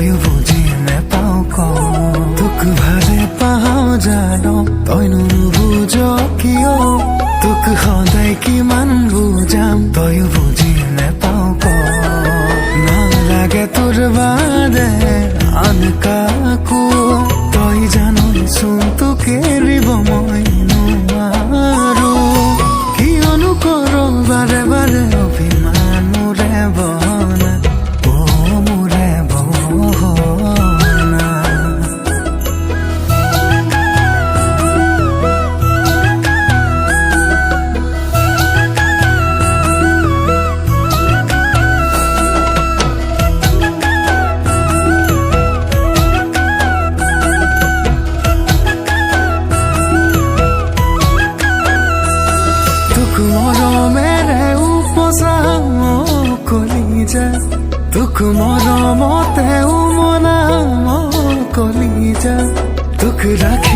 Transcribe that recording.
তয়ো বুজি নেপাও ক তোক ভালে পাওঁ জানো তইনো নুবুজ কিয় তোক সদায় কিমান বুজাম তয়ো বুজি নেপাও ক নালাগে তোৰ বাদে আন কাকো তই জানইচোন তোক এৰিব মই নোৱাৰো কিয়নো কৰ বাৰে বাৰে অভিমান মোৰে বহনা মোৰে বহনা মৰমেৰে উপচাম কলিজা তোক মৰমতে উমলাম কলিজা তোক ৰাখি